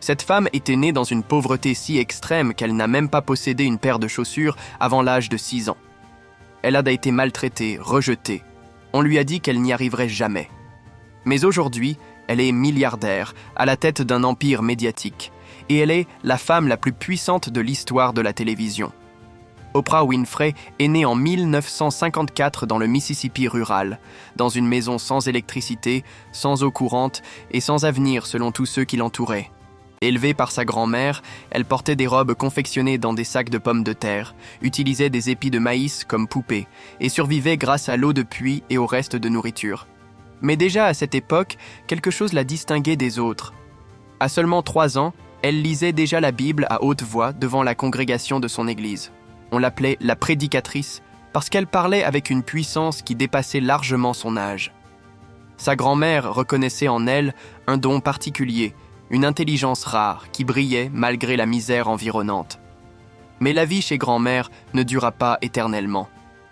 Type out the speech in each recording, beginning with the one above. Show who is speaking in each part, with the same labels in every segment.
Speaker 1: Cette femme était née dans une pauvreté si extrême qu'elle n'a même pas possédé une paire de chaussures avant l'âge de 6 ans. Elle a été maltraitée, rejetée. On lui a dit qu'elle n'y arriverait jamais. Mais aujourd'hui, elle est milliardaire, à la tête d'un empire médiatique, et elle est la femme la plus puissante de l'histoire de la télévision. Oprah Winfrey est née en 1954 dans le Mississippi rural, dans une maison sans électricité, sans eau courante et sans avenir selon tous ceux qui l'entouraient. Élevée par sa grand-mère, elle portait des robes confectionnées dans des sacs de pommes de terre, utilisait des épis de maïs comme poupées et survivait grâce à l'eau de pluie et au reste de nourriture. Mais déjà à cette époque, quelque chose la distinguait des autres. À seulement 3 ans, elle lisait déjà la Bible à haute voix devant la congrégation de son église. On l'appelait la prédicatrice parce qu'elle parlait avec une puissance qui dépassait largement son âge. Sa grand-mère reconnaissait en elle un don particulier, une intelligence rare qui brillait malgré la misère environnante. Mais la vie chez grand-mère ne dura pas éternellement.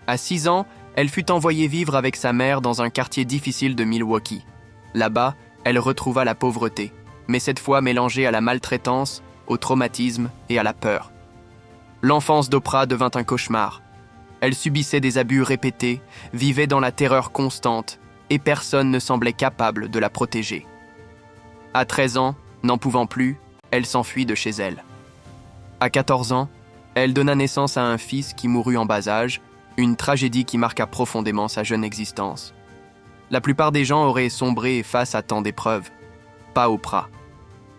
Speaker 1: À 6 ans, elle fut envoyée vivre avec sa mère dans un quartier difficile de Milwaukee. Là-bas, elle retrouva la pauvreté, mais cette fois mélangée à la maltraitance, au traumatisme et à la peur. L'enfance d'Oprah devint un cauchemar. Elle subissait des abus répétés, vivait dans la terreur constante, et personne ne semblait capable de la protéger. À 13 ans, n'en pouvant plus, elle s'enfuit de chez elle. À 14 ans, elle donna naissance à un fils qui mourut en bas âge, une tragédie qui marqua profondément sa jeune existence. La plupart des gens auraient sombré face à tant d'épreuves. Pas Oprah.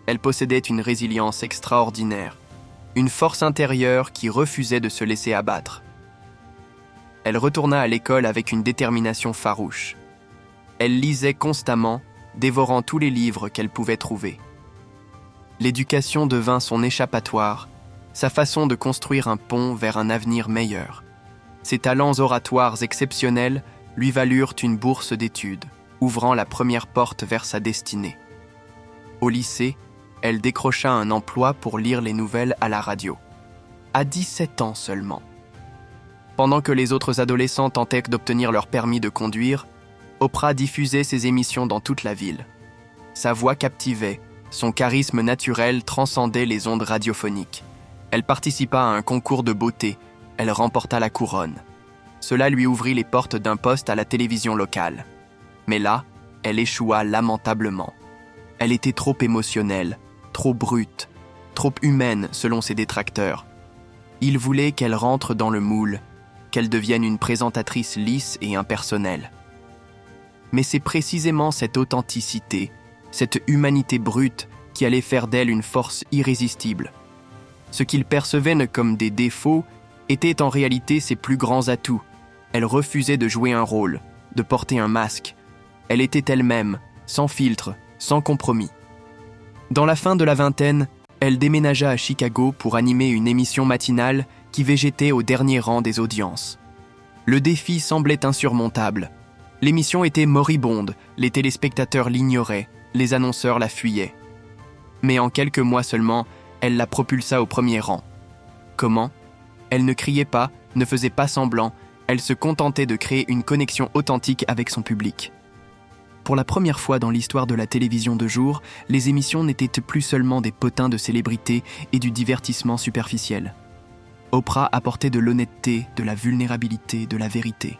Speaker 1: Elle possédait une résilience extraordinaire, une force intérieure qui refusait de se laisser abattre. Elle retourna à l'école avec une détermination farouche. Elle lisait constamment, dévorant tous les livres qu'elle pouvait trouver. L'éducation devint son échappatoire, sa façon de construire un pont vers un avenir meilleur. Ses talents oratoires exceptionnels lui valurent une bourse d'études, ouvrant la première porte vers sa destinée. Au lycée, elle décrocha un emploi pour lire les nouvelles à la radio. À 17 ans seulement. Pendant que les autres adolescents tentaient d'obtenir leur permis de conduire, Oprah diffusait ses émissions dans toute la ville. Sa voix captivait, son charisme naturel transcendait les ondes radiophoniques. Elle participa à un concours de beauté, elle remporta la couronne. Cela lui ouvrit les portes d'un poste à la télévision locale. Mais là, elle échoua lamentablement. Elle était trop émotionnelle, trop brute, trop humaine selon ses détracteurs. Ils voulaient qu'elle rentre dans le moule, qu'elle devienne une présentatrice lisse et impersonnelle. Mais c'est précisément cette authenticité, cette humanité brute qui allait faire d'elle une force irrésistible. Ce qu'ils percevaient comme des défauts étaient en réalité ses plus grands atouts. Elle refusait de jouer un rôle, de porter un masque. Elle était elle-même, sans filtre, sans compromis. Dans la fin de la vingtaine, elle déménagea à Chicago pour animer une émission matinale qui végétait au dernier rang des audiences. Le défi semblait insurmontable. L'émission était moribonde, les téléspectateurs l'ignoraient, les annonceurs la fuyaient. Mais en quelques mois seulement, elle la propulsa au premier rang. Comment ? Elle ne criait pas, ne faisait pas semblant, elle se contentait de créer une connexion authentique avec son public. Pour la première fois dans l'histoire de la télévision de jour, les émissions n'étaient plus seulement des potins de célébrités et du divertissement superficiel. Oprah apportait de l'honnêteté, de la vulnérabilité, de la vérité.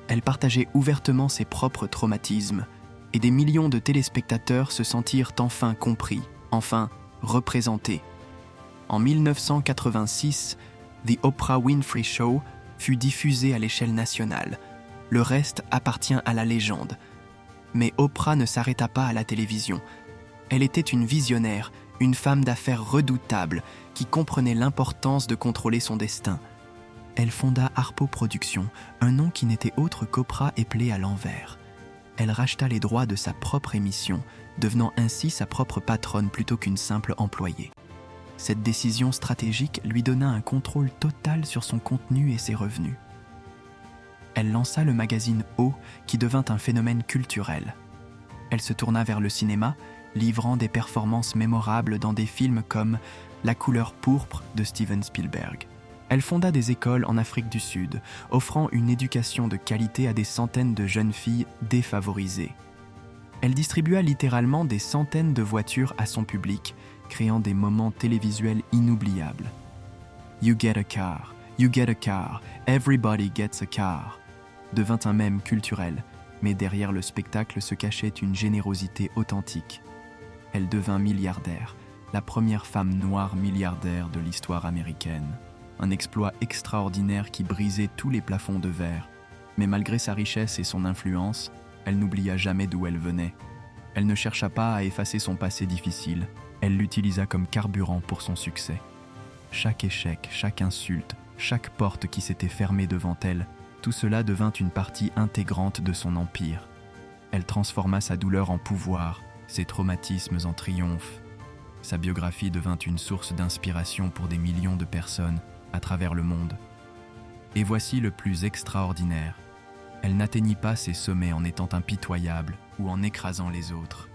Speaker 1: Elle partageait ouvertement ses propres traumatismes, et des millions de téléspectateurs se sentirent enfin compris, enfin représentés. En 1986, The Oprah Winfrey Show fut diffusé à l'échelle nationale. Le reste appartient à la légende. Mais Oprah ne s'arrêta pas à la télévision. Elle était une visionnaire, une femme d'affaires redoutable qui comprenait l'importance de contrôler son destin. Elle fonda Harpo Productions, un nom qui n'était autre qu'Oprah éplé à l'envers. Elle racheta les droits de sa propre émission, devenant ainsi sa propre patronne plutôt qu'une simple employée. Cette décision stratégique lui donna un contrôle total sur son contenu et ses revenus. Elle lança le magazine O, qui devint un phénomène culturel. Elle se tourna vers le cinéma, livrant des performances mémorables dans des films comme La couleur pourpre de Steven Spielberg. Elle fonda des écoles en Afrique du Sud, offrant une éducation de qualité à des centaines de jeunes filles défavorisées. Elle distribua littéralement des centaines de voitures à son public, créant des moments télévisuels inoubliables. You get a car, everybody gets a car devint un mème culturel, mais derrière le spectacle se cachait une générosité authentique. Elle devint milliardaire, la première femme noire milliardaire de l'histoire américaine. Un exploit extraordinaire qui brisait tous les plafonds de verre. Mais malgré sa richesse et son influence, elle n'oublia jamais d'où elle venait. Elle ne chercha pas à effacer son passé difficile, elle l'utilisa comme carburant pour son succès. Chaque échec, chaque insulte, chaque porte qui s'était fermée devant elle, tout cela devint une partie intégrante de son empire. Elle transforma sa douleur en pouvoir, ses traumatismes en triomphe. Sa biographie devint une source d'inspiration pour des millions de personnes à travers le monde. Et voici le plus extraordinaire. Elle n'atteignit pas ses sommets en étant impitoyable ou en écrasant les autres.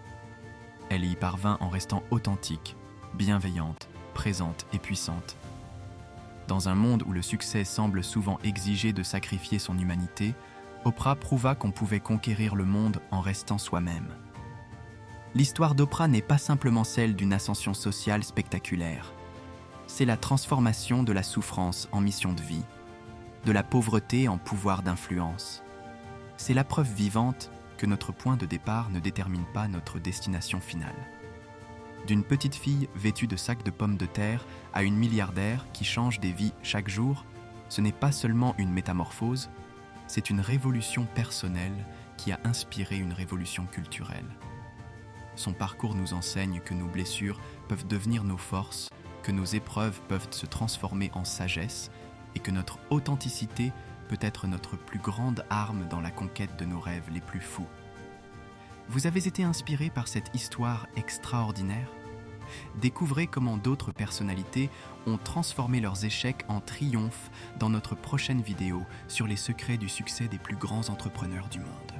Speaker 1: Elle y parvint en restant authentique, bienveillante, présente et puissante. Dans un monde où le succès semble souvent exiger de sacrifier son humanité, Oprah prouva qu'on pouvait conquérir le monde en restant soi-même. L'histoire d'Oprah n'est pas simplement celle d'une ascension sociale spectaculaire. C'est la transformation de la souffrance en mission de vie, de la pauvreté en pouvoir d'influence. C'est la preuve vivante que notre point de départ ne détermine pas notre destination finale. D'une petite fille vêtue de sacs de pommes de terre à une milliardaire qui change des vies chaque jour, ce n'est pas seulement une métamorphose, c'est une révolution personnelle qui a inspiré une révolution culturelle. Son parcours nous enseigne que nos blessures peuvent devenir nos forces, que nos épreuves peuvent se transformer en sagesse et que notre authenticité peut être notre plus grande arme dans la conquête de nos rêves les plus fous. Vous avez été inspiré par cette histoire extraordinaire ? Découvrez comment d'autres personnalités ont transformé leurs échecs en triomphe dans notre prochaine vidéo sur les secrets du succès des plus grands entrepreneurs du monde.